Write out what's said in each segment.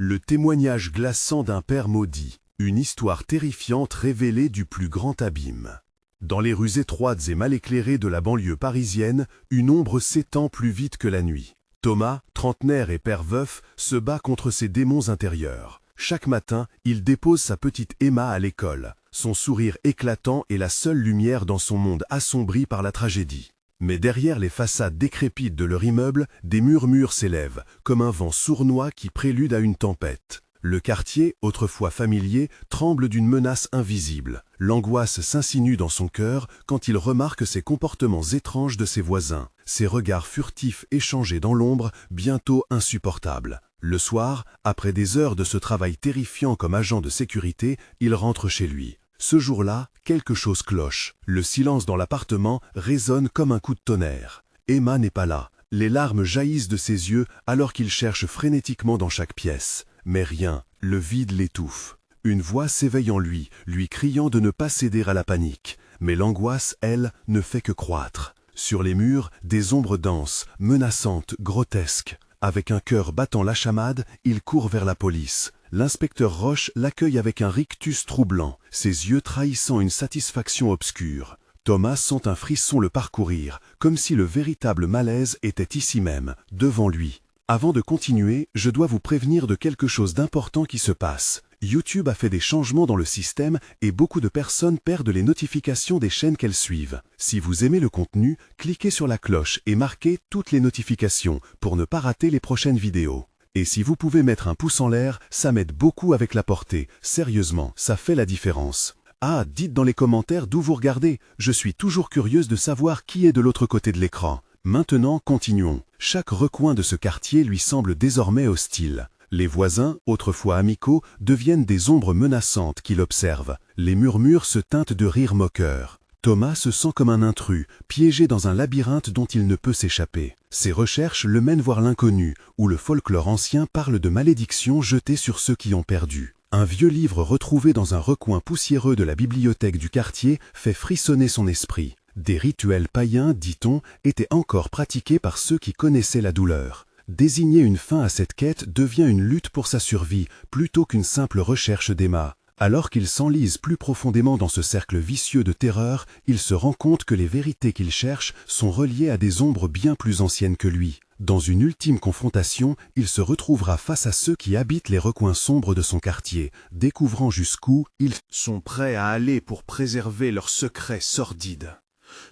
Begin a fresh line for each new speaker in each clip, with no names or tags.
Le témoignage glaçant d'un père maudit, une histoire terrifiante révélée du plus grand abîme. Dans les rues étroites et mal éclairées de la banlieue parisienne, une ombre s'étend plus vite que la nuit. Thomas, trentenaire et père veuf, se bat contre ses démons intérieurs. Chaque matin, il dépose sa petite Emma à l'école. Son sourire éclatant est la seule lumière dans son monde assombri par la tragédie. Mais derrière les façades décrépites de leur immeuble, des murmures s'élèvent, comme un vent sournois qui prélude à une tempête. Le quartier, autrefois familier, tremble d'une menace invisible. L'angoisse s'insinue dans son cœur quand il remarque ces comportements étranges de ses voisins, ces regards furtifs échangés dans l'ombre, bientôt insupportables. Le soir, après des heures de ce travail terrifiant comme agent de sécurité, il rentre chez lui. Ce jour-là, quelque chose cloche. Le silence dans l'appartement résonne comme un coup de tonnerre. Emma n'est pas là. Les larmes jaillissent de ses yeux alors qu'il cherche frénétiquement dans chaque pièce. Mais rien, le vide l'étouffe. Une voix s'éveille en lui, lui criant de ne pas céder à la panique. Mais l'angoisse, elle, ne fait que croître. Sur les murs, des ombres dansent, menaçantes, grotesques. Avec un cœur battant la chamade, il court vers la police. L'inspecteur Roche l'accueille avec un rictus troublant, ses yeux trahissant une satisfaction obscure. Thomas sent un frisson le parcourir, comme si le véritable malaise était ici même, devant lui. Avant de continuer, je dois vous prévenir de quelque chose d'important qui se passe. YouTube a fait des changements dans le système et beaucoup de personnes perdent les notifications des chaînes qu'elles suivent. Si vous aimez le contenu, cliquez sur la cloche et marquez toutes les notifications pour ne pas rater les prochaines vidéos. Et si vous pouvez mettre un pouce en l'air, ça m'aide beaucoup avec la portée. Sérieusement, ça fait la différence. Ah, dites dans les commentaires d'où vous regardez. Je suis toujours curieuse de savoir qui est de l'autre côté de l'écran. Maintenant, continuons. Chaque recoin de ce quartier lui semble désormais hostile. Les voisins, autrefois amicaux, deviennent des ombres menaçantes qui l'observent. Les murmures se teintent de rires moqueurs. Thomas se sent comme un intrus, piégé dans un labyrinthe dont il ne peut s'échapper. Ses recherches le mènent voir l'inconnu, où le folklore ancien parle de malédictions jetées sur ceux qui ont perdu. Un vieux livre retrouvé dans un recoin poussiéreux de la bibliothèque du quartier fait frissonner son esprit. Des rituels païens, dit-on, étaient encore pratiqués par ceux qui connaissaient la douleur. Désigner une fin à cette quête devient une lutte pour sa survie, plutôt qu'une simple recherche d'Emma. Alors qu'il s'enlise plus profondément dans ce cercle vicieux de terreur, il se rend compte que les vérités qu'il cherche sont reliées à des ombres bien plus anciennes que lui. Dans une ultime confrontation, il se retrouvera face à ceux qui habitent les recoins sombres de son quartier, découvrant jusqu'où ils sont prêts à aller pour préserver leurs secrets sordides.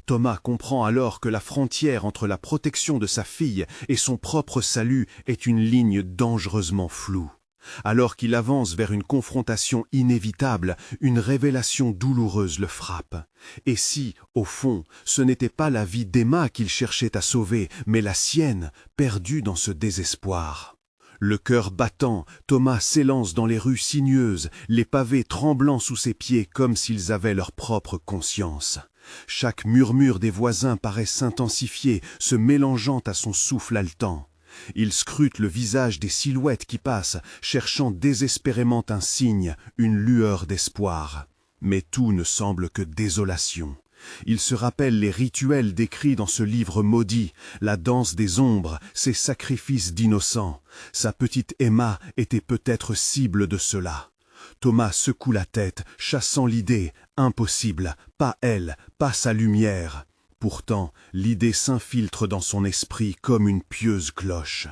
Thomas comprend alors que la frontière entre la protection de sa fille et son propre salut est une ligne dangereusement floue. Alors qu'il avance vers une confrontation inévitable, une révélation douloureuse le frappe. Et si, au fond, ce n'était pas la vie d'Emma qu'il cherchait à sauver, mais la sienne, perdue dans ce désespoir. Le cœur battant, Thomas s'élance dans les rues sinueuses, les pavés tremblant sous ses pieds comme s'ils avaient leur propre conscience. Chaque murmure des voisins paraît s'intensifier, se mélangeant à son souffle haletant. Il scrute le visage des silhouettes qui passent, cherchant désespérément un signe, une lueur d'espoir. Mais tout ne semble que désolation. Il se rappelle les rituels décrits dans ce livre maudit, la danse des ombres, ces sacrifices d'innocents. Sa petite Emma était peut-être cible de cela. Thomas secoue la tête, chassant l'idée. Impossible, pas elle, pas sa lumière. Pourtant, l'idée s'infiltre dans son esprit comme une pieuse cloche.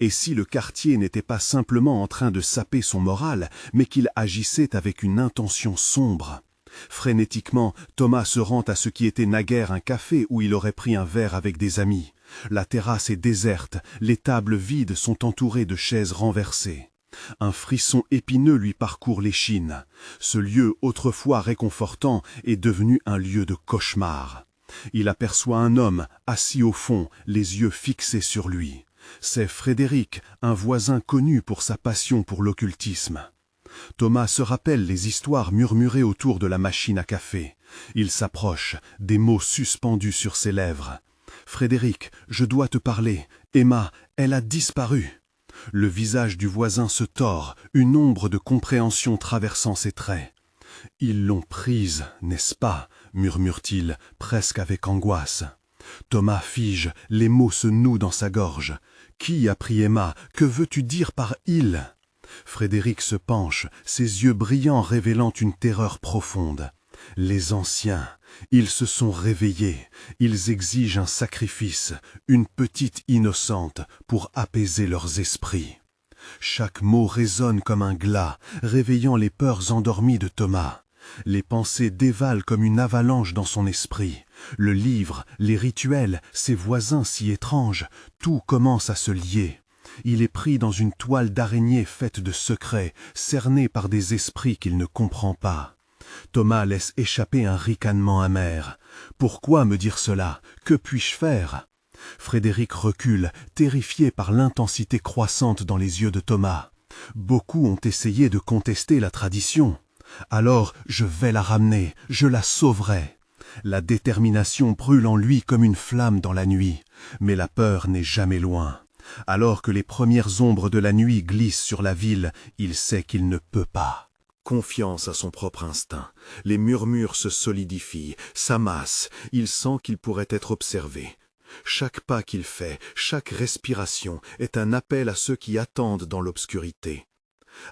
Et si le quartier n'était pas simplement en train de saper son moral, mais qu'il agissait avec une intention sombre? Frénétiquement, Thomas se rend à ce qui était naguère un café où il aurait pris un verre avec des amis. La terrasse est déserte, les tables vides sont entourées de chaises renversées. Un frisson épineux lui parcourt l'échine. Ce lieu autrefois réconfortant est devenu un lieu de cauchemar. Il aperçoit un homme, assis au fond, les yeux fixés sur lui. C'est Frédéric, un voisin connu pour sa passion pour l'occultisme. Thomas se rappelle les histoires murmurées autour de la machine à café. Il s'approche, des mots suspendus sur ses lèvres. « Frédéric, je dois te parler. Emma, elle a disparu. » Le visage du voisin se tord, une ombre de compréhension traversant ses traits. « Ils l'ont prise, n'est-ce pas ?» murmure-t-il, presque avec angoisse. Thomas fige, les mots se nouent dans sa gorge. « Qui a pris Emma? Que veux-tu dire par « il » ?» Frédéric se penche, ses yeux brillants révélant une terreur profonde. Les anciens, ils se sont réveillés, ils exigent un sacrifice, une petite innocente pour apaiser leurs esprits. Chaque mot résonne comme un glas, réveillant les peurs endormies de Thomas. Les pensées dévalent comme une avalanche dans son esprit. Le livre, les rituels, ses voisins si étranges, tout commence à se lier. Il est pris dans une toile d'araignée faite de secrets, cerné par des esprits qu'il ne comprend pas. Thomas laisse échapper un ricanement amer. Pourquoi me dire cela? Que puis-je faire? Frédéric recule, terrifié par l'intensité croissante dans les yeux de Thomas. Beaucoup ont essayé de contester la tradition. Alors je vais la ramener, je la sauverai. La détermination brûle en lui comme une flamme dans la nuit, mais la peur n'est jamais loin. Alors que les premières ombres de la nuit glissent sur la ville, il sait qu'il ne peut pas. Confiance à son propre instinct, les murmures se solidifient, s'amassent, il sent qu'il pourrait être observé. Chaque pas qu'il fait, chaque respiration est un appel à ceux qui attendent dans l'obscurité.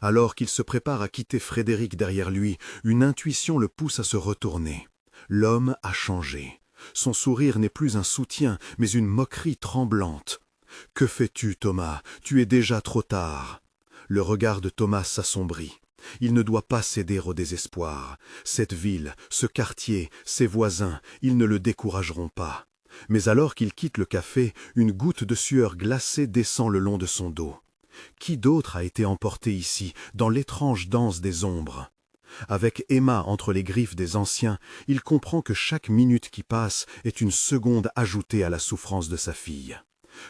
Alors qu'il se prépare à quitter Frédéric derrière lui, une intuition le pousse à se retourner. L'homme a changé. Son sourire n'est plus un soutien, mais une moquerie tremblante. « Que fais-tu, Thomas? Tu es déjà trop tard. » Le regard de Thomas s'assombrit. Il ne doit pas céder au désespoir. Cette ville, ce quartier, ses voisins, ils ne le décourageront pas. Mais alors qu'il quitte le café, une goutte de sueur glacée descend le long de son dos. Qui d'autre a été emporté ici, dans l'étrange danse des ombres? Avec Emma entre les griffes des anciens, il comprend que chaque minute qui passe est une seconde ajoutée à la souffrance de sa fille.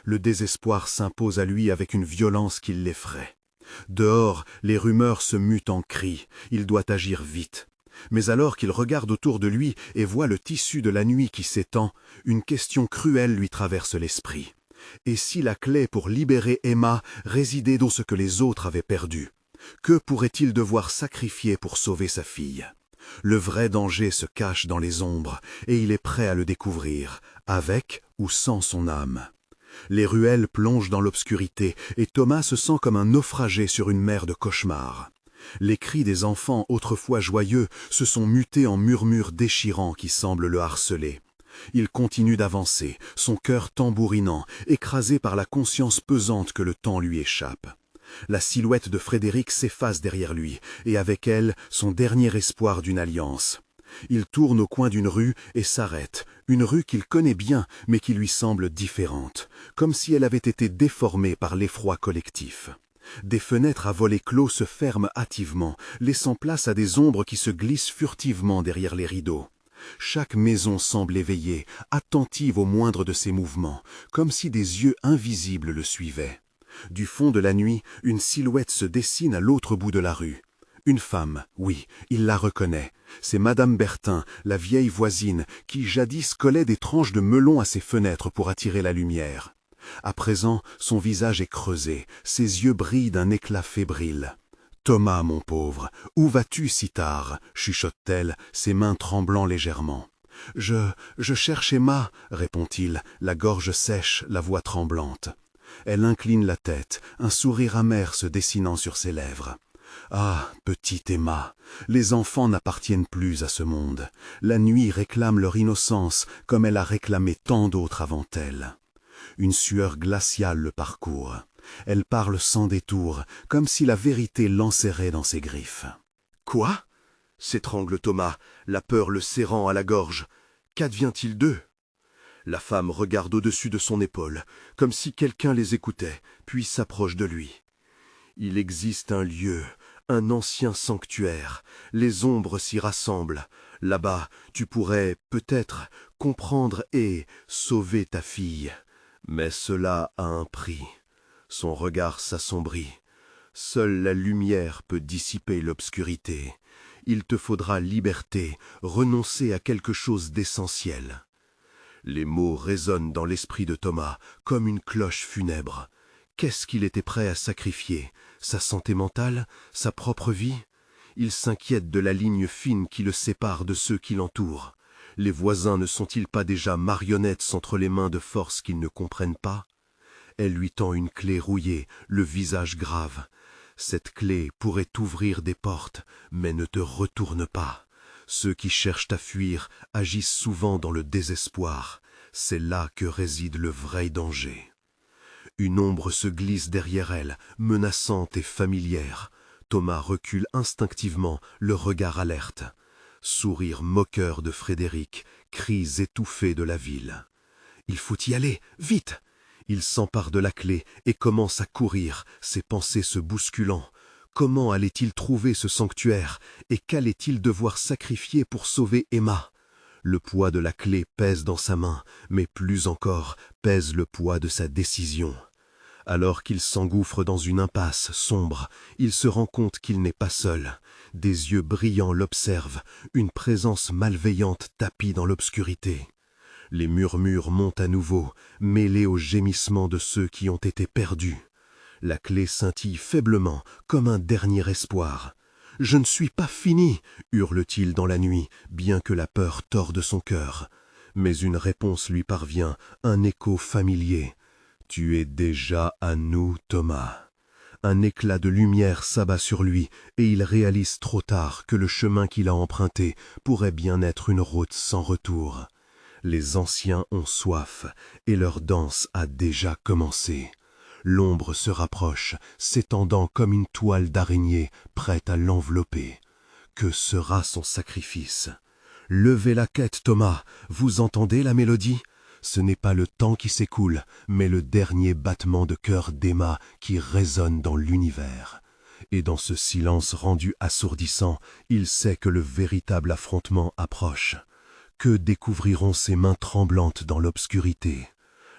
Le désespoir s'impose à lui avec une violence qui l'effraie. Dehors, les rumeurs se mutent en cris, il doit agir vite. Mais alors qu'il regarde autour de lui et voit le tissu de la nuit qui s'étend, une question cruelle lui traverse l'esprit. Et si la clé pour libérer Emma résidait dans ce que les autres avaient perdu? Que pourrait-il devoir sacrifier pour sauver sa fille? Le vrai danger se cache dans les ombres, et il est prêt à le découvrir, avec ou sans son âme. Les ruelles plongent dans l'obscurité, et Thomas se sent comme un naufragé sur une mer de cauchemars. Les cris des enfants, autrefois joyeux, se sont mutés en murmures déchirants qui semblent le harceler. Il continue d'avancer, son cœur tambourinant, écrasé par la conscience pesante que le temps lui échappe. La silhouette de Frédéric s'efface derrière lui, et avec elle, son dernier espoir d'une alliance. Il tourne au coin d'une rue et s'arrête, une rue qu'il connaît bien, mais qui lui semble différente, comme si elle avait été déformée par l'effroi collectif. Des fenêtres à volets clos se ferment hâtivement, laissant place à des ombres qui se glissent furtivement derrière les rideaux. Chaque maison semble éveillée, attentive au moindre de ses mouvements, comme si des yeux invisibles le suivaient. Du fond de la nuit, une silhouette se dessine à l'autre bout de la rue. Une femme, oui, il la reconnaît. C'est Madame Bertin, la vieille voisine, qui jadis collait des tranches de melon à ses fenêtres pour attirer la lumière. À présent, son visage est creusé, ses yeux brillent d'un éclat fébrile. « Thomas, mon pauvre, où vas-tu si tard ?» chuchote-t-elle, ses mains tremblant légèrement. « Je cherche Emma, » répond-il, la gorge sèche, la voix tremblante. Elle incline la tête, un sourire amer se dessinant sur ses lèvres. « Ah, petite Emma, les enfants n'appartiennent plus à ce monde. La nuit réclame leur innocence comme elle a réclamé tant d'autres avant elle. » Une sueur glaciale le parcourt. Elle parle sans détour, comme si la vérité l'enserrait dans ses griffes. « Quoi ?» s'étrangle Thomas, la peur le serrant à la gorge. « Qu'advient-il d'eux ?» La femme regarde au-dessus de son épaule, comme si quelqu'un les écoutait, puis s'approche de lui. « Il existe un lieu, un ancien sanctuaire. Les ombres s'y rassemblent. Là-bas, tu pourrais, peut-être, comprendre et sauver ta fille. Mais cela a un prix. » Son regard s'assombrit. « Seule la lumière peut dissiper l'obscurité. Il te faudra liberté, renoncer à quelque chose d'essentiel. » Les mots résonnent dans l'esprit de Thomas, comme une cloche funèbre. Qu'est-ce qu'il était prêt à sacrifier? Sa santé mentale? Sa propre vie? Il s'inquiète de la ligne fine qui le sépare de ceux qui l'entourent. Les voisins ne sont-ils pas déjà marionnettes entre les mains de forces qu'ils ne comprennent pas? Elle lui tend une clé rouillée, le visage grave. « Cette clé pourrait t'ouvrir des portes, mais ne te retourne pas. Ceux qui cherchent à fuir agissent souvent dans le désespoir. C'est là que réside le vrai danger. Une ombre se glisse derrière elle, menaçante et familière. Thomas recule instinctivement, le regard alerte. Sourire moqueur de Frédéric, cris étouffés de la ville. Il faut y aller, vite! Il s'empare de la clé et commence à courir, ses pensées se bousculant. Comment allait-il trouver ce sanctuaire et qu'allait-il devoir sacrifier pour sauver Emma? Le poids de la clé pèse dans sa main, mais plus encore pèse le poids de sa décision. Alors qu'il s'engouffre dans une impasse sombre, il se rend compte qu'il n'est pas seul. Des yeux brillants l'observent, une présence malveillante tapie dans l'obscurité. Les murmures montent à nouveau, mêlés aux gémissements de ceux qui ont été perdus. La clé scintille faiblement, comme un dernier espoir. « Je ne suis pas fini !» hurle-t-il dans la nuit, bien que la peur torde son cœur. Mais une réponse lui parvient, un écho familier. « Tu es déjà à nous, Thomas !» Un éclat de lumière s'abat sur lui, et il réalise trop tard que le chemin qu'il a emprunté pourrait bien être une route sans retour. Les anciens ont soif, et leur danse a déjà commencé. L'ombre se rapproche, s'étendant comme une toile d'araignée, prête à l'envelopper. Que sera son sacrifice? Levez la quête, Thomas, vous entendez la mélodie? Ce n'est pas le temps qui s'écoule, mais le dernier battement de cœur d'Emma qui résonne dans l'univers. Et dans ce silence rendu assourdissant, il sait que le véritable affrontement approche. Que découvriront ses mains tremblantes dans l'obscurité?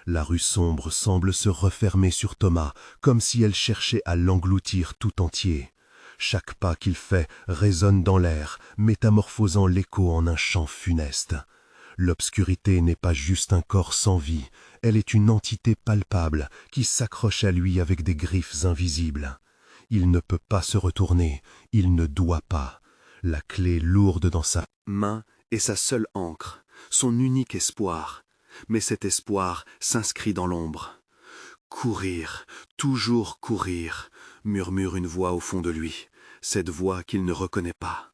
La rue sombre semble se refermer sur Thomas, comme si elle cherchait à l'engloutir tout entier. Chaque pas qu'il fait résonne dans l'air, métamorphosant l'écho en un chant funeste. L'obscurité n'est pas juste un corps sans vie, elle est une entité palpable qui s'accroche à lui avec des griffes invisibles. Il ne peut pas se retourner, il ne doit pas. La clé lourde dans sa main est sa seule ancre, son unique espoir. Mais cet espoir s'inscrit dans l'ombre. « Courir, toujours courir », murmure une voix au fond de lui, cette voix qu'il ne reconnaît pas.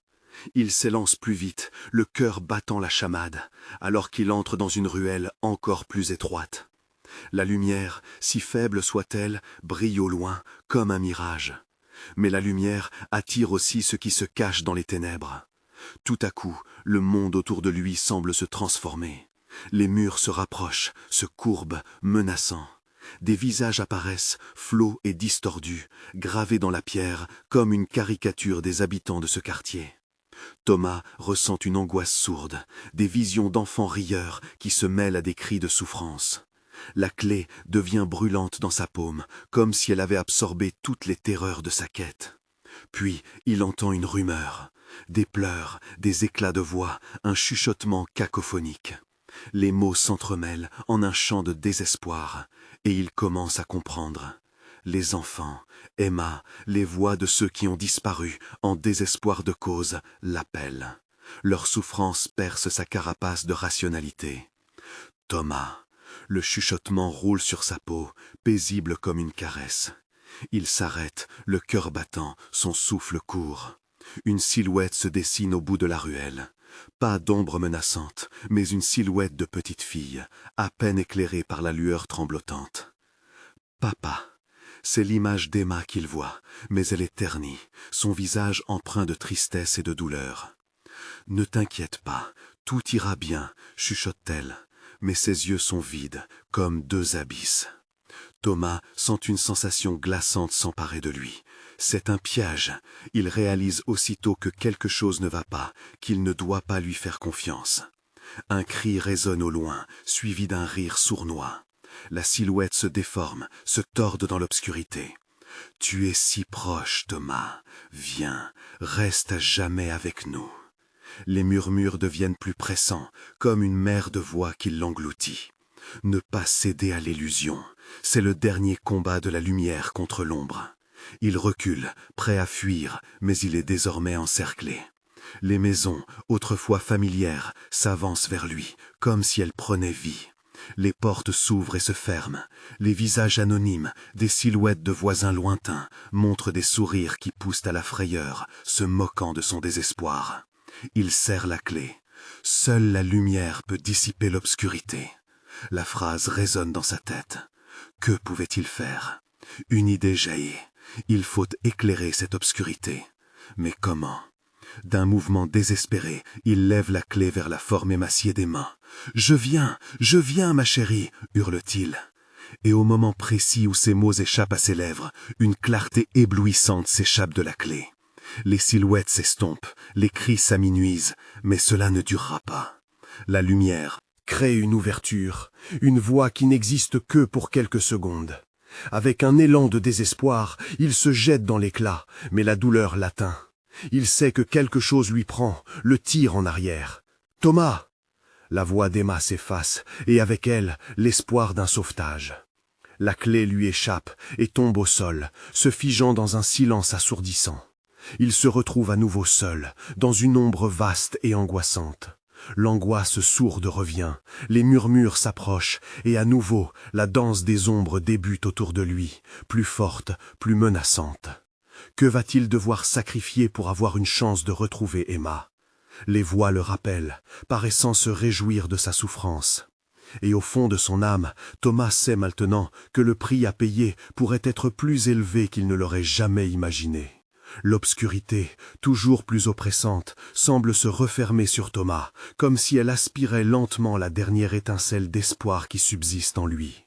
Il s'élance plus vite, le cœur battant la chamade, alors qu'il entre dans une ruelle encore plus étroite. La lumière, si faible soit-elle, brille au loin, comme un mirage. Mais la lumière attire aussi ce qui se cache dans les ténèbres. Tout à coup, le monde autour de lui semble se transformer. Les murs se rapprochent, se courbent, menaçants. Des visages apparaissent, flots et distordus, gravés dans la pierre comme une caricature des habitants de ce quartier. Thomas ressent une angoisse sourde, des visions d'enfants rieurs qui se mêlent à des cris de souffrance. La clé devient brûlante dans sa paume, comme si elle avait absorbé toutes les terreurs de sa quête. Puis il entend une rumeur, des pleurs, des éclats de voix, un chuchotement cacophonique. Les mots s'entremêlent en un chant de désespoir, et il commence à comprendre. Les enfants, Emma, les voix de ceux qui ont disparu, en désespoir de cause, l'appellent. Leur souffrance perce sa carapace de rationalité. Thomas, le chuchotement roule sur sa peau, paisible comme une caresse. Il s'arrête, le cœur battant, son souffle court. Une silhouette se dessine au bout de la ruelle. Pas d'ombre menaçante, mais une silhouette de petite fille, à peine éclairée par la lueur tremblotante. Papa, c'est l'image d'Emma qu'il voit, mais elle est ternie, son visage empreint de tristesse et de douleur. Ne t'inquiète pas, tout ira bien, chuchote-t-elle, mais ses yeux sont vides, comme deux abysses. Thomas sent une sensation glaçante s'emparer de lui. C'est un piège. Il réalise aussitôt que quelque chose ne va pas, qu'il ne doit pas lui faire confiance. Un cri résonne au loin, suivi d'un rire sournois. La silhouette se déforme, se torde dans l'obscurité. « Tu es si proche, Thomas. Viens, reste à jamais avec nous. » Les murmures deviennent plus pressants, comme une mer de voix qui l'engloutit. Ne pas céder à l'illusion, c'est le dernier combat de la lumière contre l'ombre. Il recule, prêt à fuir, mais il est désormais encerclé. Les maisons, autrefois familières, s'avancent vers lui, comme si elles prenaient vie. Les portes s'ouvrent et se ferment. Les visages anonymes, des silhouettes de voisins lointains, montrent des sourires qui poussent à la frayeur, se moquant de son désespoir. Il serre la clé. Seule la lumière peut dissiper l'obscurité. La phrase résonne dans sa tête. Que pouvait-il faire? Une idée jaillit. Il faut éclairer cette obscurité. Mais comment? D'un mouvement désespéré, il lève la clé vers la forme émaciée des mains. « Je viens, ma chérie !» hurle-t-il. Et au moment précis où ces mots échappent à ses lèvres, une clarté éblouissante s'échappe de la clé. Les silhouettes s'estompent, les cris s'amenuisent, mais cela ne durera pas. La lumière crée une ouverture, une voie qui n'existe que pour quelques secondes. Avec un élan de désespoir, il se jette dans l'éclat, mais la douleur l'atteint. Il sait que quelque chose lui prend, le tire en arrière. « Thomas !» La voix d'Emma s'efface, et avec elle, l'espoir d'un sauvetage. La clé lui échappe et tombe au sol, se figeant dans un silence assourdissant. Il se retrouve à nouveau seul, dans une ombre vaste et angoissante. L'angoisse sourde revient, les murmures s'approchent, et à nouveau, la danse des ombres débute autour de lui, plus forte, plus menaçante. Que va-t-il devoir sacrifier pour avoir une chance de retrouver Emma? Les voix le rappellent, paraissant se réjouir de sa souffrance. Et au fond de son âme, Thomas sait maintenant que le prix à payer pourrait être plus élevé qu'il ne l'aurait jamais imaginé. L'obscurité, toujours plus oppressante, semble se refermer sur Thomas, comme si elle aspirait lentement la dernière étincelle d'espoir qui subsiste en lui.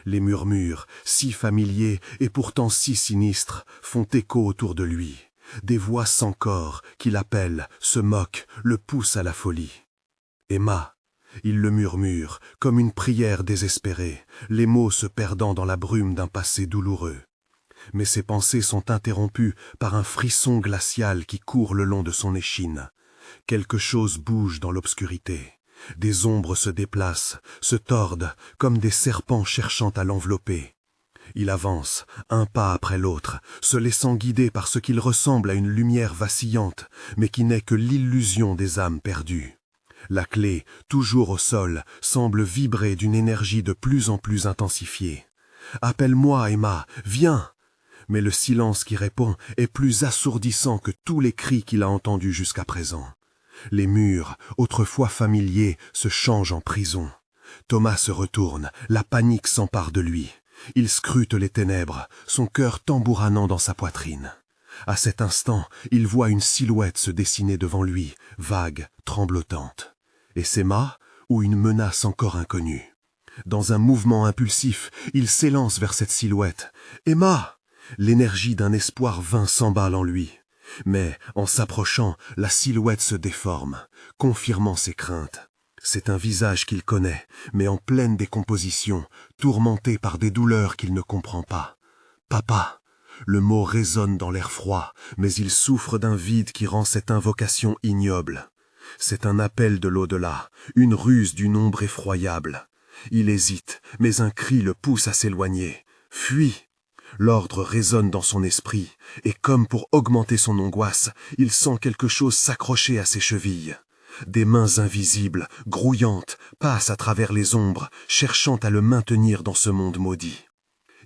Les murmures, si familiers et pourtant si sinistres, font écho autour de lui. Des voix sans corps qui l'appellent, se moquent, le poussent à la folie. « Emma !» il le murmure, comme une prière désespérée, les mots se perdant dans la brume d'un passé douloureux. Mais ses pensées sont interrompues par un frisson glacial qui court le long de son échine. Quelque chose bouge dans l'obscurité. Des ombres se déplacent, se tordent, comme des serpents cherchant à l'envelopper. Il avance, un pas après l'autre, se laissant guider par ce qu'il ressemble à une lumière vacillante, mais qui n'est que l'illusion des âmes perdues. La clé, toujours au sol, semble vibrer d'une énergie de plus en plus intensifiée. « Appelle-moi, Emma, viens !» Mais le silence qui répond est plus assourdissant que tous les cris qu'il a entendus jusqu'à présent. Les murs, autrefois familiers, se changent en prison. Thomas se retourne, la panique s'empare de lui. Il scrute les ténèbres, son cœur tambourannant dans sa poitrine. À cet instant, il voit une silhouette se dessiner devant lui, vague, tremblotante. Est-ce Emma ou une menace encore inconnue? Dans un mouvement impulsif, il s'élance vers cette silhouette. « Emma !» L'énergie d'un espoir vain s'emballe en lui. Mais, en s'approchant, la silhouette se déforme, confirmant ses craintes. C'est un visage qu'il connaît, mais en pleine décomposition, tourmenté par des douleurs qu'il ne comprend pas. « Papa !» Le mot résonne dans l'air froid, mais il souffre d'un vide qui rend cette invocation ignoble. C'est un appel de l'au-delà, une ruse d'une ombre effroyable. Il hésite, mais un cri le pousse à s'éloigner. « Fuis !» L'ordre résonne dans son esprit, et comme pour augmenter son angoisse, il sent quelque chose s'accrocher à ses chevilles. Des mains invisibles, grouillantes, passent à travers les ombres, cherchant à le maintenir dans ce monde maudit.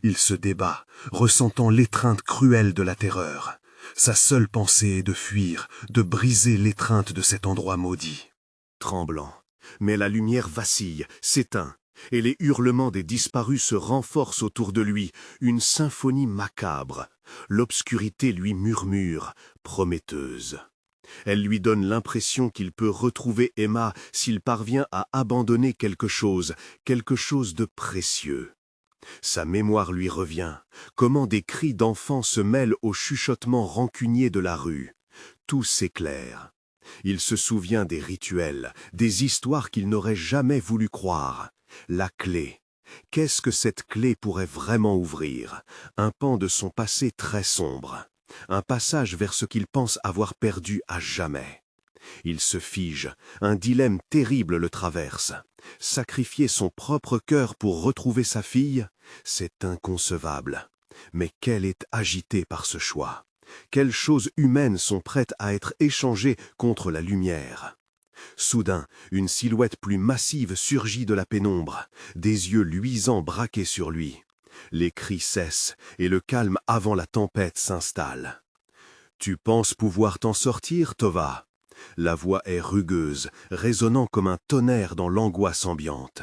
Il se débat, ressentant l'étreinte cruelle de la terreur. Sa seule pensée est de fuir, de briser l'étreinte de cet endroit maudit. Tremblant, mais la lumière vacille, s'éteint, et les hurlements des disparus se renforcent autour de lui, une symphonie macabre. L'obscurité lui murmure, prometteuse. Elle lui donne l'impression qu'il peut retrouver Emma s'il parvient à abandonner quelque chose de précieux. Sa mémoire lui revient, comment des cris d'enfants se mêlent aux chuchotements rancuniers de la rue. Tout s'éclaire. Il se souvient des rituels, des histoires qu'il n'aurait jamais voulu croire. La clé. Qu'est-ce que cette clé pourrait vraiment ouvrir? Un pan de son passé très sombre. Un passage vers ce qu'il pense avoir perdu à jamais. Il se fige, un dilemme terrible le traverse. Sacrifier son propre cœur pour retrouver sa fille, c'est inconcevable. Mais qu'elle est agitée par ce choix. Quelles choses humaines sont prêtes à être échangées contre la lumière? Soudain, une silhouette plus massive surgit de la pénombre, des yeux luisants braqués sur lui. Les cris cessent et le calme avant la tempête s'installe. « Tu penses pouvoir t'en sortir, Tova ?» La voix est rugueuse, résonnant comme un tonnerre dans l'angoisse ambiante.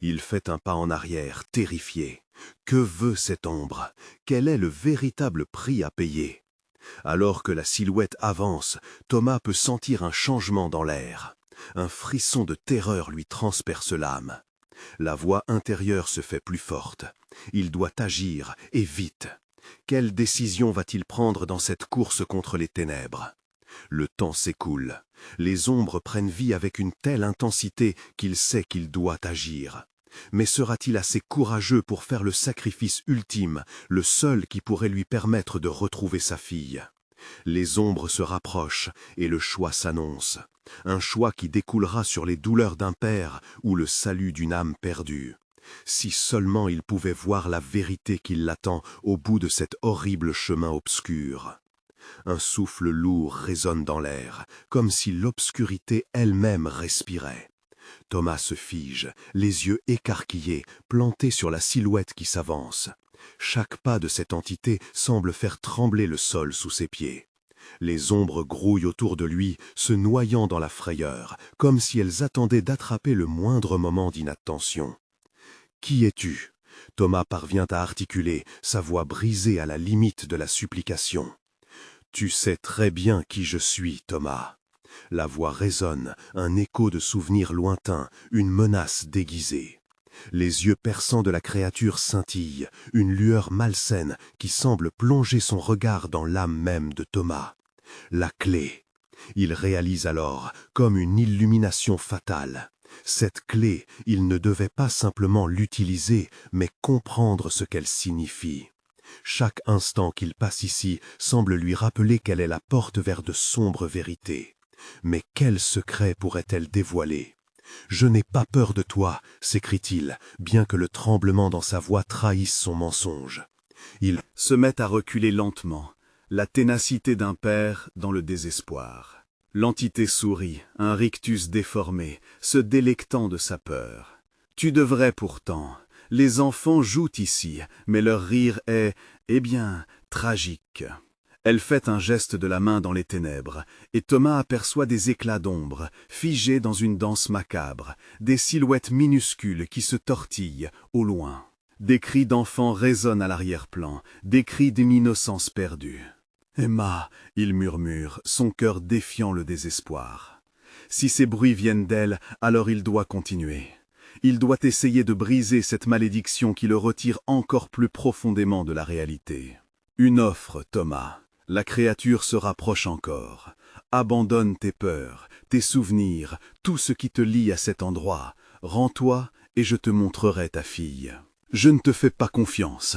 Il fait un pas en arrière, terrifié. Que veut cette ombre? Quel est le véritable prix à payer? Alors que la silhouette avance, Thomas peut sentir un changement dans l'air. Un frisson de terreur lui transperce l'âme. La voix intérieure se fait plus forte. Il doit agir, et vite. Quelle décision va-t-il prendre dans cette course contre les ténèbres? Le temps s'écoule. Les ombres prennent vie avec une telle intensité qu'il sait qu'il doit agir. Mais sera-t-il assez courageux pour faire le sacrifice ultime, le seul qui pourrait lui permettre de retrouver sa fille? Les ombres se rapprochent et le choix s'annonce. Un choix qui découlera sur les douleurs d'un père ou le salut d'une âme perdue. Si seulement il pouvait voir la vérité qui l'attend au bout de cet horrible chemin obscur. Un souffle lourd résonne dans l'air, comme si l'obscurité elle-même respirait. Thomas se fige, les yeux écarquillés, plantés sur la silhouette qui s'avance. Chaque pas de cette entité semble faire trembler le sol sous ses pieds. Les ombres grouillent autour de lui, se noyant dans la frayeur, comme si elles attendaient d'attraper le moindre moment d'inattention. « Qui es-tu » Thomas parvient à articuler, sa voix brisée à la limite de la supplication. « Tu sais très bien qui je suis, Thomas. » La voix résonne, un écho de souvenirs lointains, une menace déguisée. Les yeux perçants de la créature scintillent, une lueur malsaine qui semble plonger son regard dans l'âme même de Thomas. La clé. Il réalise alors, comme une illumination fatale. Cette clé, il ne devait pas simplement l'utiliser, mais comprendre ce qu'elle signifie. Chaque instant qu'il passe ici semble lui rappeler qu'elle est la porte vers de sombres vérités. Mais quel secret pourrait-elle dévoiler? « Je n'ai pas peur de toi » s'écrie-t-il, bien que le tremblement dans sa voix trahisse son mensonge. Il se met à reculer lentement, la ténacité d'un père dans le désespoir. L'entité sourit, un rictus déformé, se délectant de sa peur. « Tu devrais pourtant. Les enfants jouent ici, mais leur rire est, eh bien, tragique. » Elle fait un geste de la main dans les ténèbres, et Thomas aperçoit des éclats d'ombre, figés dans une danse macabre, des silhouettes minuscules qui se tortillent, au loin. Des cris d'enfants résonnent à l'arrière-plan, des cris d'une innocence perdue. « Emma !» il murmure, son cœur défiant le désespoir. Si ces bruits viennent d'elle, alors il doit continuer. Il doit essayer de briser cette malédiction qui le retire encore plus profondément de la réalité. Une offre, Thomas. La créature se rapproche encore. Abandonne tes peurs, tes souvenirs, tout ce qui te lie à cet endroit. Rends-toi et je te montrerai ta fille. Je ne te fais pas confiance.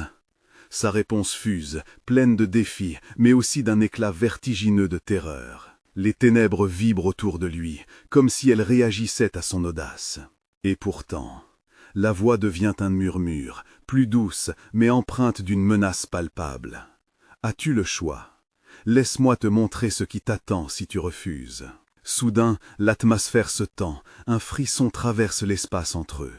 Sa réponse fuse, pleine de défis, mais aussi d'un éclat vertigineux de terreur. Les ténèbres vibrent autour de lui, comme si elles réagissaient à son audace. Et pourtant, la voix devient un murmure, plus douce, mais empreinte d'une menace palpable. As-tu le choix? Laisse-moi te montrer ce qui t'attend si tu refuses. Soudain, l'atmosphère se tend, un frisson traverse l'espace entre eux.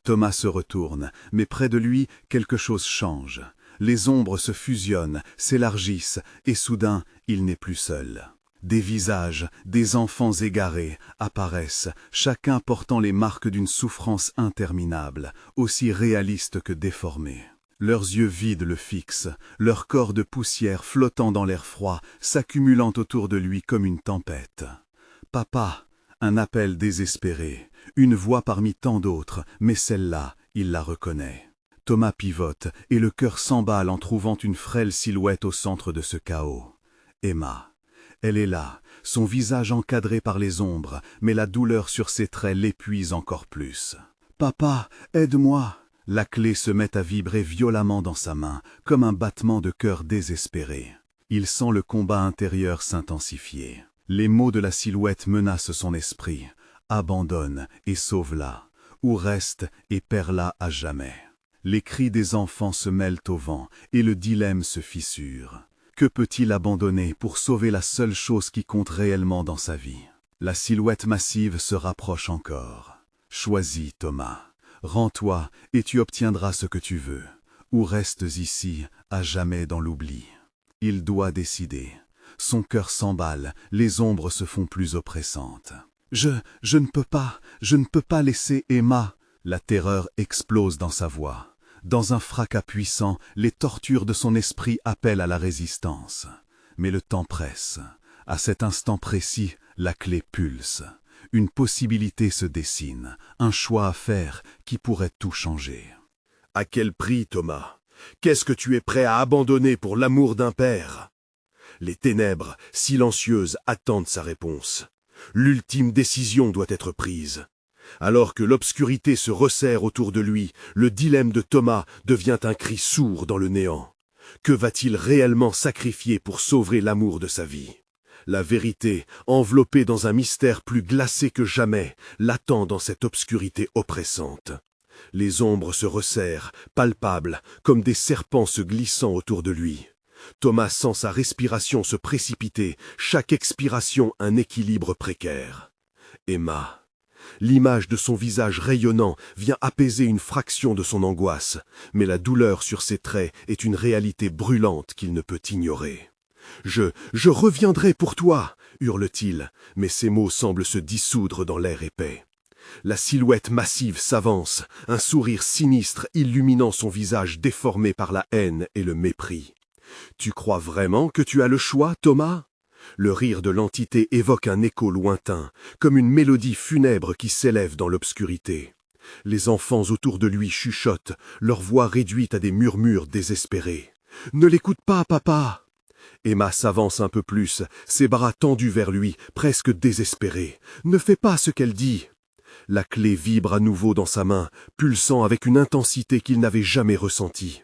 Thomas se retourne, mais près de lui, quelque chose change. Les ombres se fusionnent, s'élargissent, et soudain, il n'est plus seul. Des visages, des enfants égarés, apparaissent, chacun portant les marques d'une souffrance interminable, aussi réaliste que déformée. Leurs yeux vides le fixent, leur corps de poussière flottant dans l'air froid, s'accumulant autour de lui comme une tempête. « Papa !» Un appel désespéré, une voix parmi tant d'autres, mais celle-là, il la reconnaît. Thomas pivote, et le cœur s'emballe en trouvant une frêle silhouette au centre de ce chaos. Emma. Elle est là, son visage encadré par les ombres, mais la douleur sur ses traits l'épuise encore plus. « Papa, aide-moi !» La clé se met à vibrer violemment dans sa main, comme un battement de cœur désespéré. Il sent le combat intérieur s'intensifier. Les mots de la silhouette menacent son esprit. Abandonne et sauve-la, ou reste et perds-la à jamais. Les cris des enfants se mêlent au vent, et le dilemme se fissure. Que peut-il abandonner pour sauver la seule chose qui compte réellement dans sa vie? La silhouette massive se rapproche encore. Choisis, Thomas. Rends-toi et tu obtiendras ce que tu veux. Ou restes ici, à jamais dans l'oubli. Il doit décider. Son cœur s'emballe, les ombres se font plus oppressantes. Je ne peux pas laisser Emma. La terreur explose dans sa voix. Dans un fracas puissant, les tortures de son esprit appellent à la résistance. Mais le temps presse. À cet instant précis, la clé pulse. Une possibilité se dessine, un choix à faire qui pourrait tout changer.
À quel prix, Thomas? Qu'est-ce que tu es prêt à abandonner pour l'amour d'un père? Les ténèbres, silencieuses, attendent sa réponse. L'ultime décision doit être prise. Alors que l'obscurité se resserre autour de lui, le dilemme de Thomas devient un cri sourd dans le néant. Que va-t-il réellement sacrifier pour sauver l'amour de sa vie? La vérité, enveloppée dans un mystère plus glacé que jamais, l'attend dans cette obscurité oppressante. Les ombres se resserrent, palpables, comme des serpents se glissant autour de lui. Thomas sent sa respiration se précipiter, chaque expiration un équilibre précaire. Emma. L'image de son visage rayonnant vient apaiser une fraction de son angoisse, mais la douleur sur ses traits est une réalité brûlante qu'il ne peut ignorer. « Je reviendrai pour toi !» hurle-t-il, mais ses mots semblent se dissoudre dans l'air épais. La silhouette massive s'avance, un sourire sinistre illuminant son visage déformé par la haine et le mépris. « Tu crois vraiment que tu as le choix, Thomas ?» Le rire de l'entité évoque un écho lointain, comme une mélodie funèbre qui s'élève dans l'obscurité. Les enfants autour de lui chuchotent, leur voix réduite à des murmures désespérés. « Ne l'écoute pas, papa !» Emma s'avance un peu plus, ses bras tendus vers lui, presque désespérés. « Ne fais pas ce qu'elle dit !» La clé vibre à nouveau dans sa main, pulsant avec une intensité qu'il n'avait jamais ressentie.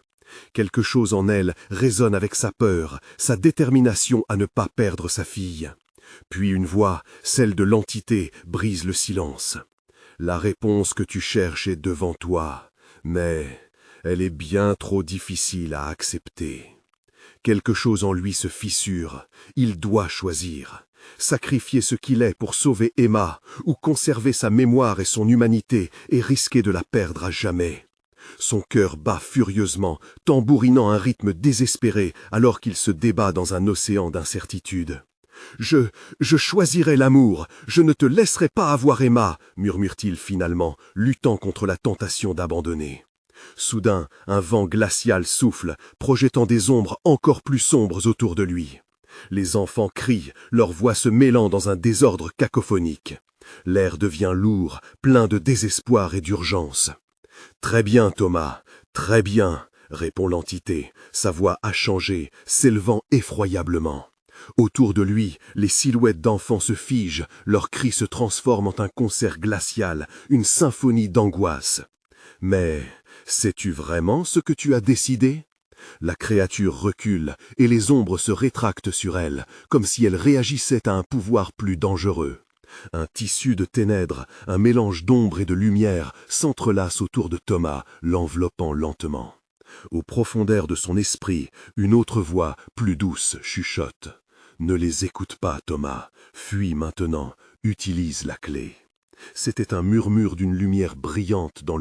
Quelque chose en elle résonne avec sa peur, sa détermination à ne pas perdre sa fille. Puis une voix, celle de l'entité, brise le silence. « La réponse que tu cherches est devant toi, mais elle est bien trop difficile à accepter. » Quelque chose en lui se fissure, il doit choisir. Sacrifier ce qu'il est pour sauver Emma, ou conserver sa mémoire et son humanité et risquer de la perdre à jamais. Son cœur bat furieusement, tambourinant un rythme désespéré alors qu'il se débat dans un océan d'incertitude. « Je choisirai l'amour, je ne te laisserai pas avoir Emma !» murmure-t-il finalement, luttant contre la tentation d'abandonner. Soudain, un vent glacial souffle, projetant des ombres encore plus sombres autour de lui. Les enfants crient, leurs voix se mêlant dans un désordre cacophonique. L'air devient lourd, plein de désespoir et d'urgence. « Très bien, Thomas, très bien !» répond l'entité, sa voix a changé, s'élevant effroyablement. Autour de lui, les silhouettes d'enfants se figent, leurs cris se transforment en un concert glacial, une symphonie d'angoisse. « Mais sais-tu vraiment ce que tu as décidé ?» La créature recule, et les ombres se rétractent sur elle, comme si elle réagissait à un pouvoir plus dangereux. Un tissu de ténèbres, un mélange d'ombre et de lumière s'entrelace autour de Thomas, l'enveloppant lentement. Aux profondeurs de son esprit, une autre voix, plus douce, chuchote. « Ne les écoute pas, Thomas. Fuis maintenant. Utilise la clé. » C'était un murmure d'une lumière brillante dans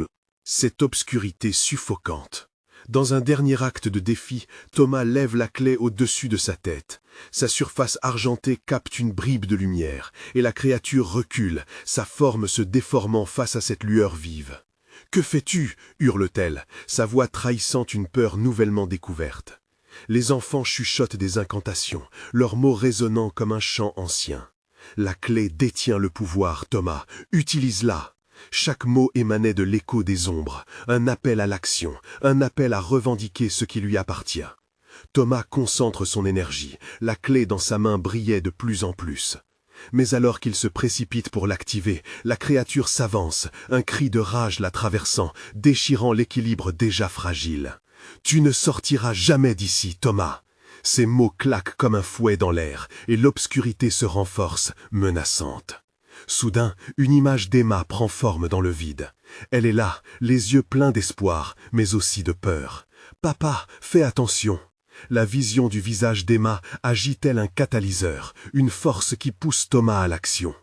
cette obscurité suffocante. Dans un dernier acte de défi, Thomas lève la clé au-dessus de sa tête. Sa surface argentée capte une bribe de lumière, et la créature recule, sa forme se déformant face à cette lueur vive. « Que fais-tu » hurle-t-elle, sa voix trahissant une peur nouvellement découverte. Les enfants chuchotent des incantations, leurs mots résonnant comme un chant ancien. « La clé détient le pouvoir, Thomas, utilise-la !» Chaque mot émanait de l'écho des ombres, un appel à l'action, un appel à revendiquer ce qui lui appartient. Thomas concentre son énergie, la clé dans sa main brillait de plus en plus. Mais alors qu'il se précipite pour l'activer, la créature s'avance, un cri de rage la traversant, déchirant l'équilibre déjà fragile. « Tu ne sortiras jamais d'ici, Thomas !» Ces mots claquent comme un fouet dans l'air, et l'obscurité se renforce, menaçante. Soudain, une image d'Emma prend forme dans le vide. Elle est là, les yeux pleins d'espoir, mais aussi de peur. « Papa, fais attention !» La vision du visage d'Emma agit tel un catalyseur, une force qui pousse Thomas à l'action.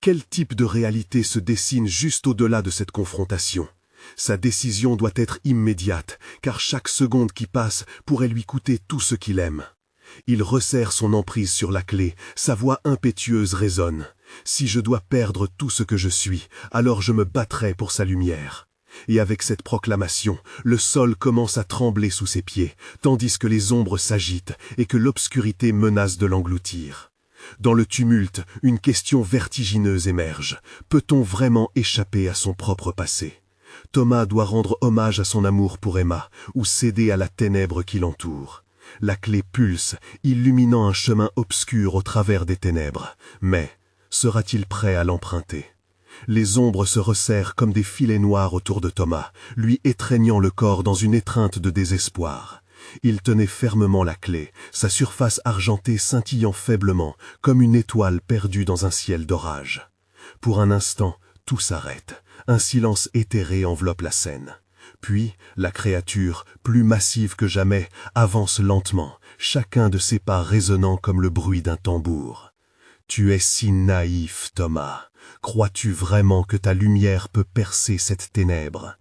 Quel type de réalité se dessine juste au-delà de cette confrontation? Sa décision doit être immédiate, car chaque seconde qui passe pourrait lui coûter tout ce qu'il aime. Il resserre son emprise sur la clé, sa voix impétueuse résonne. Si je dois perdre tout ce que je suis, alors je me battrai pour sa lumière. Et avec cette proclamation, le sol commence à trembler sous ses pieds, tandis que les ombres s'agitent et que l'obscurité menace de l'engloutir. Dans le tumulte, une question vertigineuse émerge. Peut-on vraiment échapper à son propre passé? Thomas doit rendre hommage à son amour pour Emma, ou céder à la ténèbre qui l'entoure. La clé pulse, illuminant un chemin obscur au travers des ténèbres. Mais sera-t-il prêt à l'emprunter? Les ombres se resserrent comme des filets noirs autour de Thomas, lui étreignant le corps dans une étreinte de désespoir. Il tenait fermement la clé, sa surface argentée scintillant faiblement, comme une étoile perdue dans un ciel d'orage. Pour un instant, tout s'arrête. Un silence éthéré enveloppe la scène. Puis, la créature, plus massive que jamais, avance lentement, chacun de ses pas résonnant comme le bruit d'un tambour. Tu es si naïf, Thomas. Crois-tu vraiment que ta lumière peut percer cette ténèbre?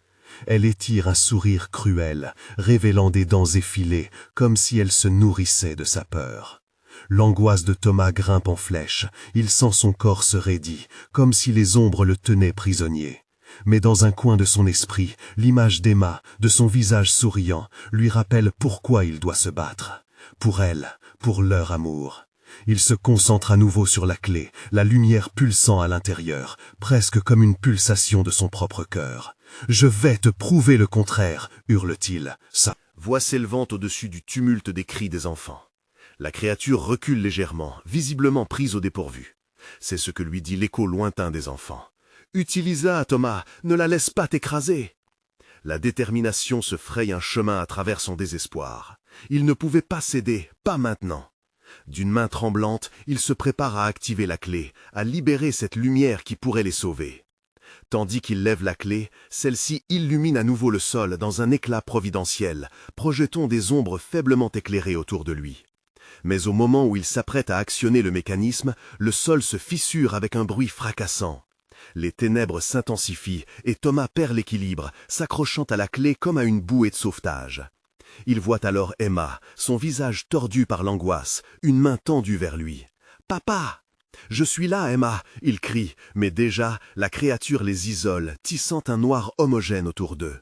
Elle étire un sourire cruel, révélant des dents effilées, comme si elle se nourrissait de sa peur. L'angoisse de Thomas grimpe en flèche, il sent son corps se raidir, comme si les ombres le tenaient prisonnier. Mais dans un coin de son esprit, l'image d'Emma, de son visage souriant, lui rappelle pourquoi il doit se battre. Pour elle, pour leur amour. Il se concentre à nouveau sur la clé, la lumière pulsant à l'intérieur, presque comme une pulsation de son propre cœur. « Je vais te prouver le contraire !» hurle-t-il. Sa
voix s'élevant au-dessus du tumulte des cris des enfants. La créature recule légèrement, visiblement prise au dépourvu. C'est ce que lui dit l'écho lointain des enfants. « Utilise-la, Thomas, ne la laisse pas t'écraser !» La détermination se fraye un chemin à travers son désespoir. Il ne pouvait pas céder, pas maintenant. D'une main tremblante, il se prépare à activer la clé, à libérer cette lumière qui pourrait les sauver. Tandis qu'il lève la clé, celle-ci illumine à nouveau le sol dans un éclat providentiel, projetant des ombres faiblement éclairées autour de lui. Mais au moment où il s'apprête à actionner le mécanisme, le sol se fissure avec un bruit fracassant. Les ténèbres s'intensifient et Thomas perd l'équilibre, s'accrochant à la clé comme à une bouée de sauvetage. Il voit alors Emma, son visage tordu par l'angoisse, une main tendue vers lui. « Papa !»« Je suis là, Emma !» il crie, mais déjà, la créature les isole, tissant un noir homogène autour d'eux.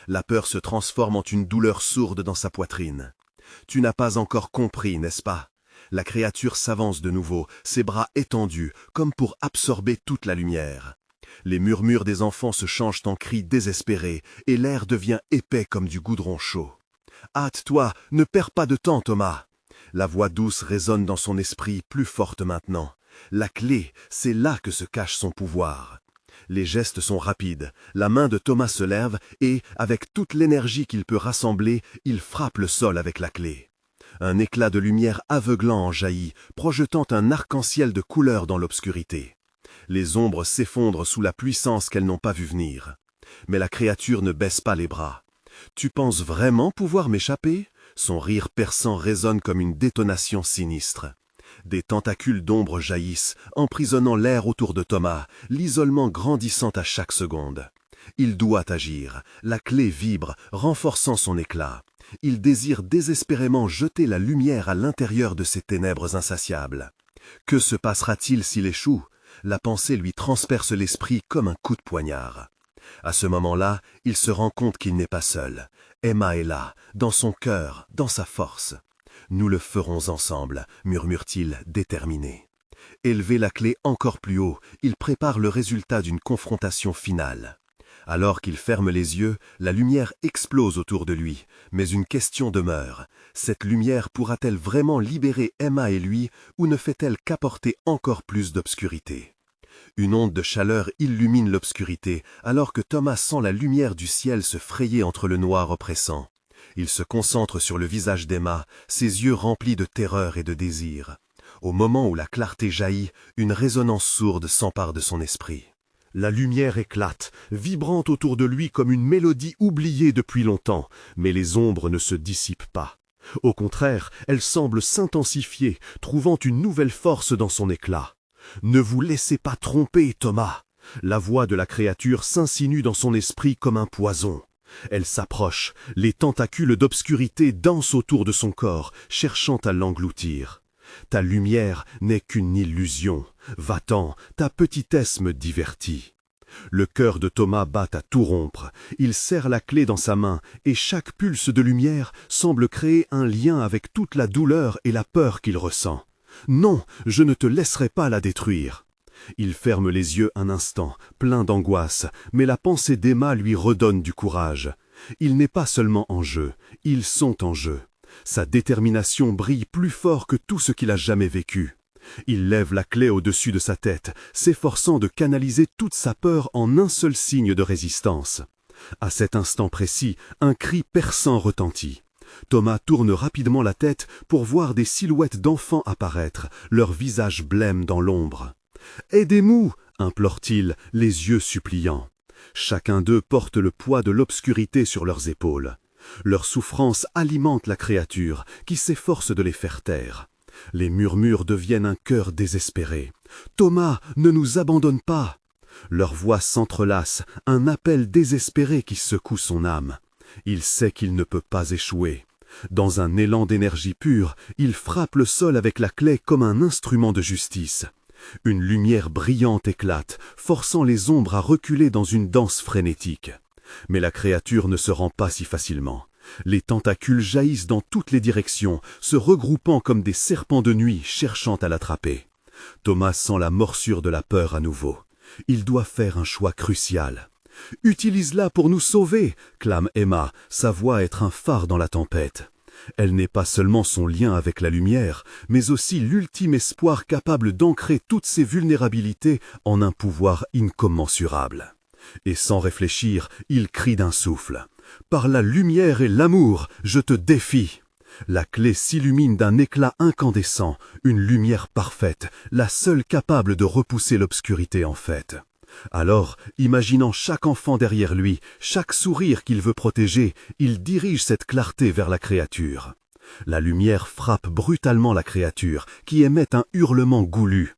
La peur se transforme en une douleur sourde dans sa poitrine. « Tu n'as pas encore compris, n'est-ce pas ?» La créature s'avance de nouveau, ses bras étendus, comme pour absorber toute la lumière. Les murmures des enfants se changent en cris désespérés, et l'air devient épais comme du goudron chaud. « Hâte-toi, ne perds pas de temps, Thomas !» La voix douce résonne dans son esprit, plus forte maintenant. La clé, c'est là que se cache son pouvoir. Les gestes sont rapides, la main de Thomas se lève et, avec toute l'énergie qu'il peut rassembler, il frappe le sol avec la clé. Un éclat de lumière aveuglant en jaillit, projetant un arc-en-ciel de couleurs dans l'obscurité. Les ombres s'effondrent sous la puissance qu'elles n'ont pas vu venir. Mais la créature ne baisse pas les bras. « Tu penses vraiment pouvoir m'échapper ?» Son rire perçant résonne comme une détonation sinistre. Des tentacules d'ombre jaillissent, emprisonnant l'air autour de Thomas, l'isolement grandissant à chaque seconde. Il doit agir. La clé vibre, renforçant son éclat. Il désire désespérément jeter la lumière à l'intérieur de ces ténèbres insatiables. Que se passera-t-il s'il échoue? La pensée lui transperce l'esprit comme un coup de poignard. À ce moment-là, il se rend compte qu'il n'est pas seul. Emma est là, dans son cœur, dans sa force. « Nous le ferons ensemble », murmure-t-il, déterminé. Élever la clé encore plus haut, il prépare le résultat d'une confrontation finale. Alors qu'il ferme les yeux, la lumière explose autour de lui, mais une question demeure. Cette lumière pourra-t-elle vraiment libérer Emma et lui, ou ne fait-elle qu'apporter encore plus d'obscurité? Une onde de chaleur illumine l'obscurité, alors que Thomas sent la lumière du ciel se frayer entre le noir oppressant. Il se concentre sur le visage d'Emma, ses yeux remplis de terreur et de désir. Au moment où la clarté jaillit, une résonance sourde s'empare de son esprit. La lumière éclate, vibrant autour de lui comme une mélodie oubliée depuis longtemps, mais les ombres ne se dissipent pas. Au contraire, elles semblent s'intensifier, trouvant une nouvelle force dans son éclat.
Ne vous laissez pas tromper, Thomas. La voix de la créature s'insinue dans son esprit comme un poison. Elle s'approche, les tentacules d'obscurité dansent autour de son corps, cherchant à l'engloutir. Ta lumière n'est qu'une illusion. Va-t'en, ta petitesse me divertit. Le cœur de Thomas bat à tout rompre. Il serre la clé dans sa main, et chaque pulse de lumière semble créer un lien avec toute la douleur et la peur qu'il ressent. Non, je ne te laisserai pas la détruire. Il ferme les yeux un instant, plein d'angoisse, mais la pensée d'Emma lui redonne du courage. Ils n'est pas seulement en jeu, ils sont en jeu. Sa détermination brille plus fort que tout ce qu'il a jamais vécu. Il lève la clé au-dessus de sa tête, s'efforçant de canaliser toute sa peur en un seul signe de résistance. À cet instant précis, un cri perçant retentit. Thomas tourne rapidement la tête pour voir des silhouettes d'enfants apparaître, leurs visages blêmes dans l'ombre. « Aidez-moi » implore-t-il, les yeux suppliants. Chacun d'eux porte le poids de l'obscurité sur leurs épaules. Leur souffrance alimente la créature, qui s'efforce de les faire taire. Les murmures deviennent un cœur désespéré. « Thomas, ne nous abandonne pas !» Leurs voix s'entrelacent, un appel désespéré qui secoue son âme. Il sait qu'il ne peut pas échouer. Dans un élan d'énergie pure, il frappe le sol avec la clé comme un instrument de justice. Une lumière brillante éclate, forçant les ombres à reculer dans une danse frénétique. Mais la créature ne se rend pas si facilement. Les tentacules jaillissent dans toutes les directions, se regroupant comme des serpents de nuit cherchant à l'attraper. Thomas sent la morsure de la peur à nouveau. Il doit faire un choix crucial. « Utilise-la pour nous sauver !» clame Emma, sa voix être un phare dans la tempête. Elle n'est pas seulement son lien avec la lumière, mais aussi l'ultime espoir capable d'ancrer toutes ses vulnérabilités en un pouvoir incommensurable. Et sans réfléchir, il crie d'un souffle. « Par la lumière et l'amour, je te défie !» La clé s'illumine d'un éclat incandescent, une lumière parfaite, la seule capable de repousser l'obscurité en fait. Alors, imaginant chaque enfant derrière lui, chaque sourire qu'il veut protéger, il dirige cette clarté vers la créature. La lumière frappe brutalement la créature, qui émet un hurlement goulu.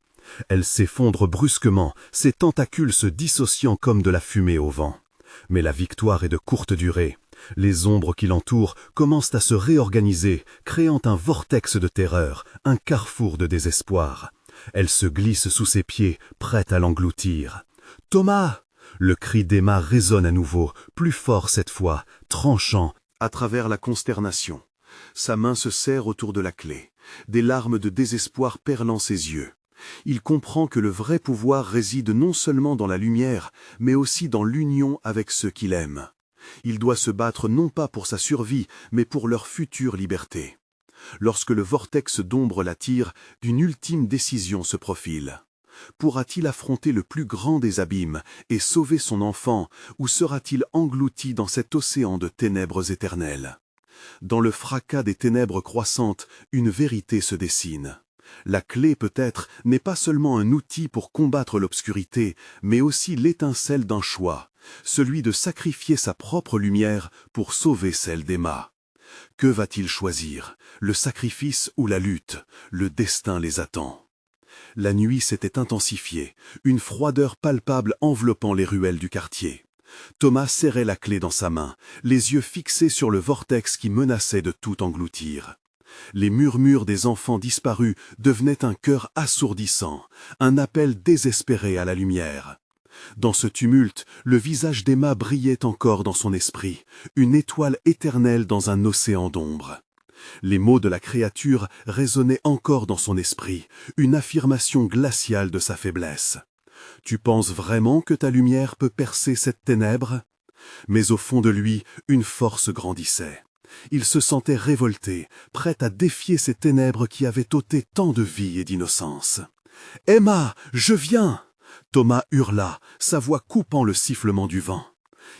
Elle s'effondre brusquement, ses tentacules se dissociant comme de la fumée au vent. Mais la victoire est de courte durée. Les ombres qui l'entourent commencent à se réorganiser, créant un vortex de terreur, un carrefour de désespoir. Elle se glisse sous ses pieds, prête à l'engloutir. « Thomas !» Le cri d'Emma résonne à nouveau, plus fort cette fois, tranchant, à travers la consternation. Sa main se serre autour de la clé, des larmes de désespoir perlant ses yeux. Il comprend que le vrai pouvoir réside non seulement dans la lumière, mais aussi dans l'union avec ceux qu'il aime. Il doit se battre non pas pour sa survie, mais pour leur future liberté. Lorsque le vortex d'ombre l'attire, une ultime décision se profile. Pourra-t-il affronter le plus grand des abîmes et sauver son enfant, ou sera-t-il englouti dans cet océan de ténèbres éternelles? Dans le fracas des ténèbres croissantes, une vérité se dessine. La clé, peut-être, n'est pas seulement un outil pour combattre l'obscurité, mais aussi l'étincelle d'un choix, celui de sacrifier sa propre lumière pour sauver celle d'Emma. Que va-t-il choisir? Le sacrifice ou la lutte? Le destin les attend. La nuit s'était intensifiée, une froideur palpable enveloppant les ruelles du quartier. Thomas serrait la clé dans sa main, les yeux fixés sur le vortex qui menaçait de tout engloutir. Les murmures des enfants disparus devenaient un chœur assourdissant, un appel désespéré à la lumière. Dans ce tumulte, le visage d'Emma brillait encore dans son esprit, une étoile éternelle dans un océan d'ombre. Les mots de la créature résonnaient encore dans son esprit, une affirmation glaciale de sa faiblesse. « Tu penses vraiment que ta lumière peut percer cette ténèbre ?» Mais au fond de lui, une force grandissait. Il se sentait révolté, prêt à défier ces ténèbres qui avaient ôté tant de vie et d'innocence. « Emma, je viens !» Thomas hurla, sa voix coupant le sifflement du vent.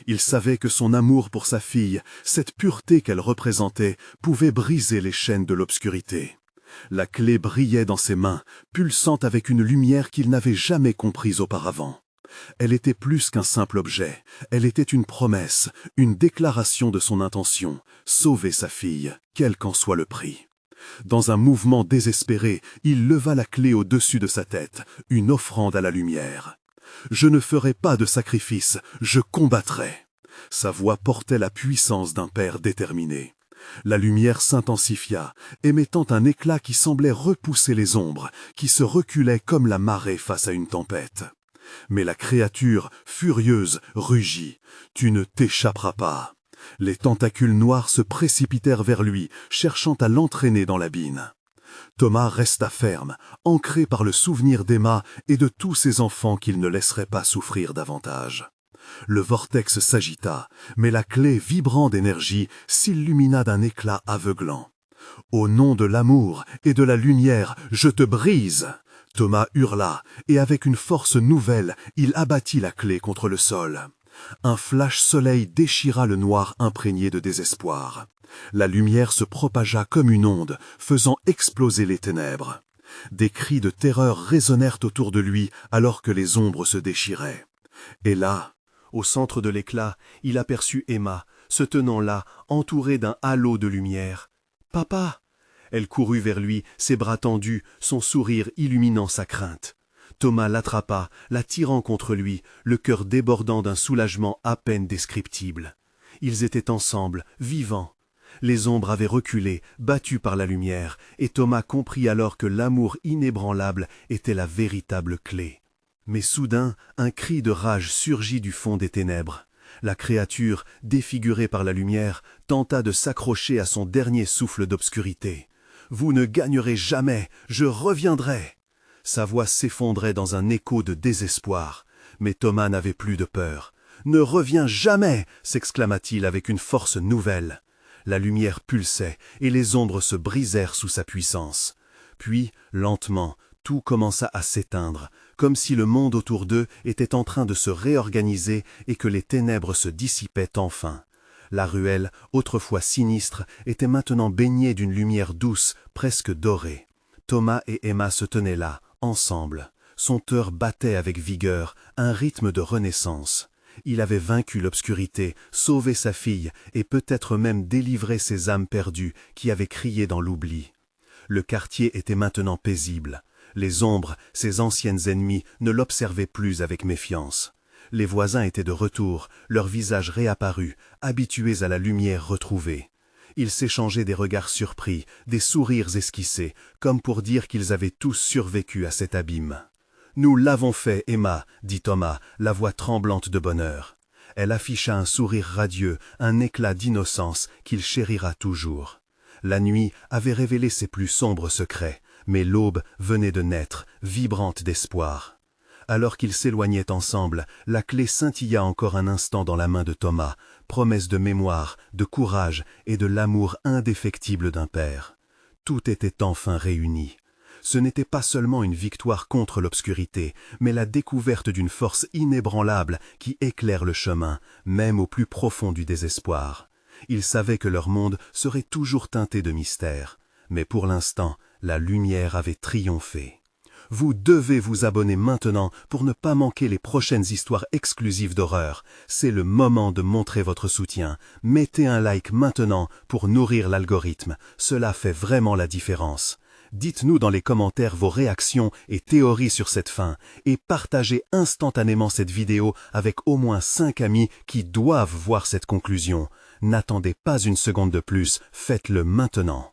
Il savait que son amour pour sa fille, cette pureté qu'elle représentait, pouvait briser les chaînes de l'obscurité. La clé brillait dans ses mains, pulsante avec une lumière qu'il n'avait jamais comprise auparavant. Elle était plus qu'un simple objet, elle était une promesse, une déclaration de son intention, sauver sa fille, quel qu'en soit le prix.
Dans un mouvement désespéré, il leva la clé au-dessus de sa tête, une offrande à la lumière. « Je ne ferai pas de sacrifice, je combattrai !» Sa voix portait la puissance d'un père déterminé. La lumière s'intensifia, émettant un éclat qui semblait repousser les ombres, qui se reculaient comme la marée face à une tempête. Mais la créature, furieuse, rugit. « Tu ne t'échapperas pas !» Les tentacules noirs se précipitèrent vers lui, cherchant à l'entraîner dans l'abîme. Thomas resta ferme, ancré par le souvenir d'Emma et de tous ses enfants qu'il ne laisserait pas souffrir davantage. Le vortex s'agita, mais la clé vibrant d'énergie s'illumina d'un éclat aveuglant. « Au nom de l'amour et de la lumière, je te brise !» Thomas hurla, et avec une force nouvelle, il abattit la clé contre le sol. Un flash soleil déchira le noir imprégné de désespoir. La lumière se propagea comme une onde, faisant exploser les ténèbres. Des cris de terreur résonnèrent autour de lui alors que les ombres se déchiraient. Et là, au centre de l'éclat, il aperçut Emma, se tenant là, entourée d'un halo de lumière. « Papa !» Elle courut vers lui, ses bras tendus, son sourire illuminant sa crainte. Thomas l'attrapa, la tirant contre lui, le cœur débordant d'un soulagement à peine descriptible. Ils étaient ensemble, vivants. Les ombres avaient reculé, battues par la lumière, et Thomas comprit alors que l'amour inébranlable était la véritable clé. Mais soudain, un cri de rage surgit du fond des ténèbres. La créature, défigurée par la lumière, tenta de s'accrocher à son dernier souffle d'obscurité. « Vous ne gagnerez jamais, je reviendrai !» Sa voix s'effondrait dans un écho de désespoir. Mais Thomas n'avait plus de peur. « Ne reviens jamais !» s'exclama-t-il avec une force nouvelle. La lumière pulsait et les ombres se brisèrent sous sa puissance. Puis, lentement, tout commença à s'éteindre, comme si le monde autour d'eux était en train de se réorganiser et que les ténèbres se dissipaient enfin. La ruelle, autrefois sinistre, était maintenant baignée d'une lumière douce, presque dorée. Thomas et Emma se tenaient là, ensemble. Son cœur battait avec vigueur, un rythme de renaissance. Il avait vaincu l'obscurité, sauvé sa fille et peut-être même délivré ses âmes perdues qui avaient crié dans l'oubli. Le quartier était maintenant paisible. Les ombres, ses anciennes ennemies, ne l'observaient plus avec méfiance. Les voisins étaient de retour, leurs visages réapparus, habitués à la lumière retrouvée. Ils s'échangeaient des regards surpris, des sourires esquissés, comme pour dire qu'ils avaient tous survécu à cet abîme. « Nous l'avons fait, Emma » dit Thomas, la voix tremblante de bonheur. Elle afficha un sourire radieux, un éclat d'innocence qu'il chérira toujours. La nuit avait révélé ses plus sombres secrets, mais l'aube venait de naître, vibrante d'espoir. Alors qu'ils s'éloignaient ensemble, la clé scintilla encore un instant dans la main de Thomas, promesse de mémoire, de courage et de l'amour indéfectible d'un père. Tout était enfin réuni. Ce n'était pas seulement une victoire contre l'obscurité, mais la découverte d'une force inébranlable qui éclaire le chemin, même au plus profond du désespoir. Ils savaient que leur monde serait toujours teinté de mystère, mais pour l'instant, la lumière avait triomphé. Vous devez vous abonner maintenant pour ne pas manquer les prochaines histoires exclusives d'horreur. C'est le moment de montrer votre soutien. Mettez un like maintenant pour nourrir l'algorithme. Cela fait vraiment la différence. Dites-nous dans les commentaires vos réactions et théories sur cette fin et partagez instantanément cette vidéo avec au moins 5 amis qui doivent voir cette conclusion. N'attendez pas une seconde de plus, faites-le maintenant.